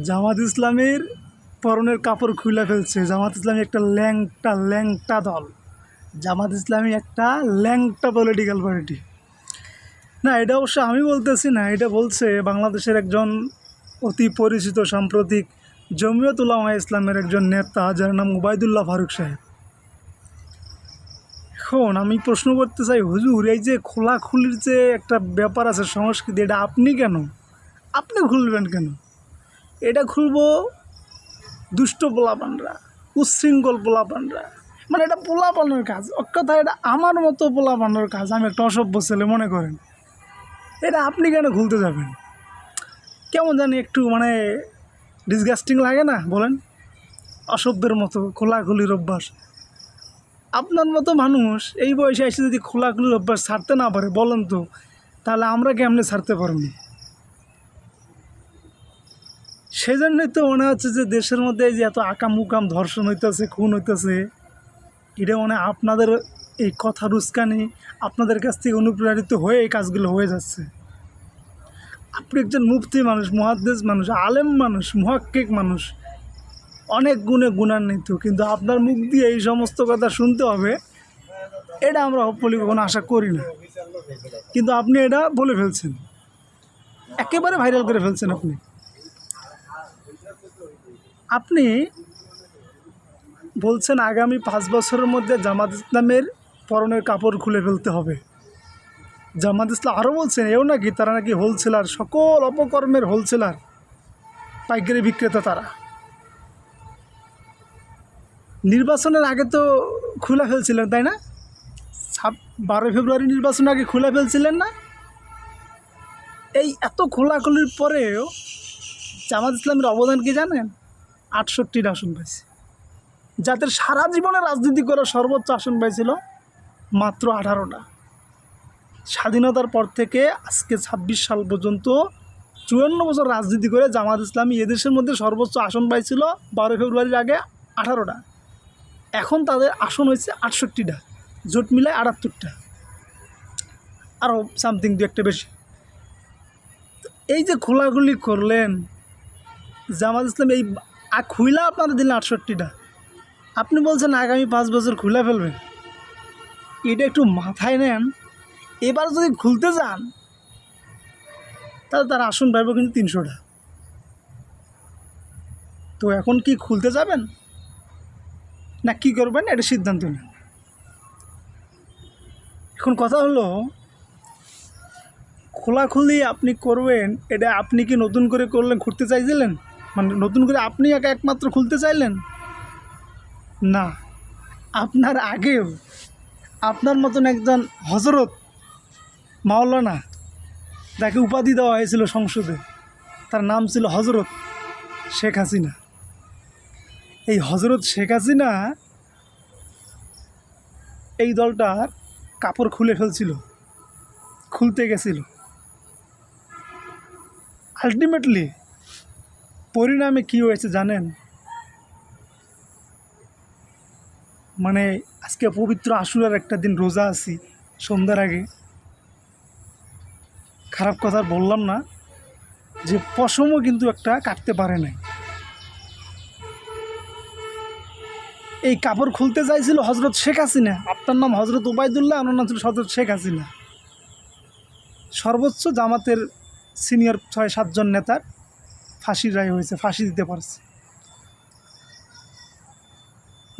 জামাত ইসলামের পরনের কাপড় খুলে ফেলছে। জামাত ইসলামী একটা ল্যাংটা দল। জামাত ইসলামী একটা ল্যাংটা পলিটিক্যাল পার্টি। না, এটা অবশ্য আমি বলতেছি না, এটা বলছে বাংলাদেশের একজন অতি পরিচিত সাম্প্রতিক জমিয়ত উলামা ইসলামের একজন নেতা, যার নাম ওবায়দুল্লাহ ফারুক সাহেব। এখন আমি প্রশ্ন করতে চাই, হুজুর, এই যে খোলাখুলির যে একটা ব্যাপার আছে সংস্কৃতি, এটা আপনি খুলবেন কেন? এটা খুলবো দুষ্ট পোলাপানরা, উচ্ছৃঙ্খল পোলাপানরা, মানে এটা পোলাপানের কাজ। কথা, এটা আমার মতো পোলাপানের কাজ। আমি একটা অসভ্য ছেলে মনে করেন, এটা আপনি কেন খুলতে যাবেন? কেমন জানি একটু মানে ডিসগাস্টিং লাগে না বলেন? অসভ্যের মতো খোলাখুলির অভ্যাস। আপনার মতো মানুষ এই বয়সে এসে যদি খোলাখুলির অভ্যাস ছাড়তে না পারে, বলেন তো তাহলে আমরা কেমনে ছাড়তে পারবো? সেই জন্যই তো মনে হচ্ছে যে দেশের মধ্যে যে এত আকাম ধর্ষণ হইতেছে, খুন হইতেছে, এটা মনে আপনাদের এই কথা রুস্কানি, আপনাদের কাছ থেকে অনুপ্রাণিত হয়ে এই কাজগুলো হয়ে যাচ্ছে। আপনি একজন মুফতি মানুষ, মুহাদ্দিস মানুষ, আলেম মানুষ, মুহাক্কিক মানুষ, অনেক গুণে গুণান্বিত, কিন্তু আপনার মুখ দিয়ে এই সমস্ত কথা শুনতে হবে, এটা আমরা হপফুলি কখনো আশা করি না। কিন্তু আপনি এটা বলে ফেলছেন, একেবারে ভাইরাল করে ফেলছেন। আপনি বলছেন আগামী 5 বছরের মধ্যে জামাত ইসলামের পরনের কাপড় খুলে ফেলতে হবে। জামাত ইসলাম আরও বলছেন এও নাকি তারা নাকি হোলসেলার, সকল অপকর্মের হোলসেলার, পাইকারি বিক্রেতা তারা। নির্বাচনের আগে তো খুলে ফেলছিলেন, তাই না? 12 ফেব্রুয়ারি নির্বাচনের আগে খুলে ফেলছিলেন না? এই এত খোলাখুলির পরেও জামাত ইসলামের অবদান কি জানেন? 68টা আসন পাইছে। যাদের সারা জীবনে রাজনীতি করে সর্বোচ্চ আসন পাইছিল মাত্র 18টা। স্বাধীনতার পর থেকে আজকে 26 সাল পর্যন্ত 54 বছর রাজনীতি করে জামাত ইসলামী এদেশের মধ্যে সর্বোচ্চ আসন পাইছিল 12 ফেব্রুয়ারির আগে 18টা। এখন তাদের আসন হয়েছে 68টা, জোট মিলায় 78টা, আরও সামথিং দু একটা বেশি। এই যে খোলাখুলি করলেন জামাত ইসলাম, এই খুইলা আপনারা দিলেন 68টা, আপনি বলছেন আগামী 5 বছর খুলে ফেলবেন। এটা একটু মাথায় নেন। এবার যদি খুলতে যান তাহলে তার আসন পাইব কিন্তু 300টা। তো এখন কি খুলতে যাবেন না কি করবেন, এটা সিদ্ধান্ত নেন। এখন কথা হলো, খোলাখুলি আপনি করবেন, এটা আপনি কি নতুন করে করলেন, খুলতে চাইছিলেন? মানে নতুন করে আপনি একমাত্র খুলতে চাইলেন না, আপনার আগেও আপনার মতন একজন হজরত মাওলানা, যাকে উপাধি দেওয়া হয়েছিল সংসদে, তার নাম ছিল হজরত শেখ হাসিনা। এই হজরত শেখ হাসিনা এই দলটার কাপড় খুলে ফেলছিল, খুলতে গেছিল। আলটিমেটলি পরিণামে কী হয়েছে জানেন? মানে আজকে পবিত্র আশুরার একটা দিন, রোজা আছি, সন্ধ্যার আগে খারাপ কথা বললাম না, যে পশমও কিন্তু একটা কাটতে পারে নাই। এই কাপড় খুলতে চাইছিল হজরত শেখ হাসিনা। আপনার নাম হজরত ওবায়দুল্লাহ, আমার নাম ছিল হজরত শেখ হাসিনা। সর্বোচ্চ জামাতের সিনিয়র 6-7 জন নেতার ফাঁসির রায় হয়েছে, ফাঁসি দিতে পারছে।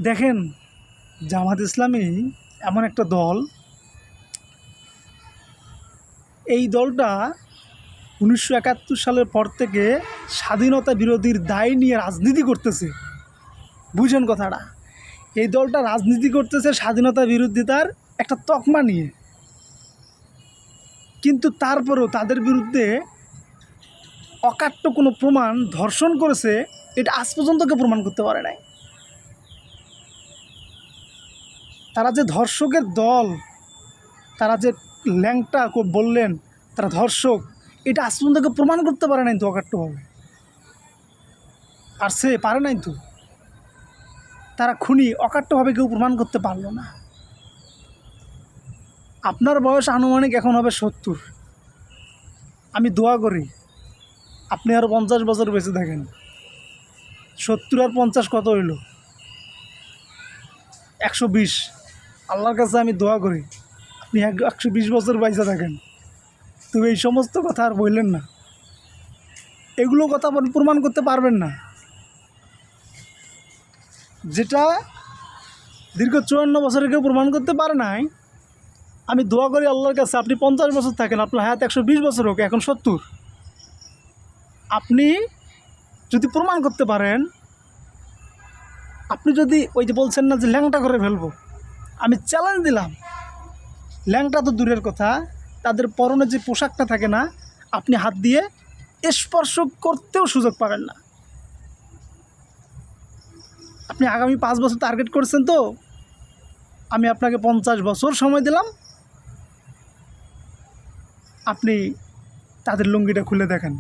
দেখেন, জামাত ইসলামী এমন একটা দল, এই দলটা 1971 সালের পর থেকে স্বাধীনতা বিরোধীর দায় নিয়ে রাজনীতি করতেছে। বুঝেন কথাটা? এই দলটা রাজনীতি করতেছে স্বাধীনতা বিরোধিতার একটা তকমা নিয়ে, কিন্তু তারপরেও তাদের বিরুদ্ধে অকাট্য কোনো প্রমাণ, ধর্ষণ করেছে, এটা আজ পর্যন্ত কেউ প্রমাণ করতে পারে নাই। তারা যে ধর্ষকের দল, তারা যে ল্যাংটা বললেন তারা ধর্ষক, এটা আজ পর্যন্ত কেউ প্রমাণ করতে পারে নাই তো অকাট্যভাবে। আর সে পারে নাই তো, তারা খুনি অকাট্যভাবে কেউ প্রমাণ করতে পারলো না। আপনার বয়স আনুমানিক এখন হবে 70। আমি দোয়া করি আপনি আরও 50 বছর বেঁচে থাকেন। 70 আর 50 কত হইল? 120। আল্লাহর কাছে আমি দোয়া করি আপনি 120 বছর বেঁচে থাকেন। তবে এই সমস্ত কথা আর বললেন না, এগুলো কথা আপনি প্রমাণ করতে পারবেন না। যেটা দীর্ঘ 54 বছরে কেউ প্রমাণ করতে পারে নাই। আমি দোয়া করি আল্লাহর কাছে আপনি 50 বছর থাকেন, আপনার হায়াত 120 বছর হোক, এখন 70। আপনি যদি প্রমাণ করতে পারেন, আপনি যদি ওই যে বলছেন না যে ল্যাংটা করে ফেলবো, আমি চ্যালেঞ্জ দিলাম, ল্যাংটা তো দূরের কথা, তাদের পরনে যে পোশাকটা থাকে না, আপনি হাত দিয়ে স্পর্শ করতেও সুযোগ পাবেন না। আপনি আগামী 5 বছর টার্গেট করছেন, তো আমি আপনাকে 50 বছর সময় দিলাম, আপনি তাদের লুঙ্গিটা খুলে দেখেন।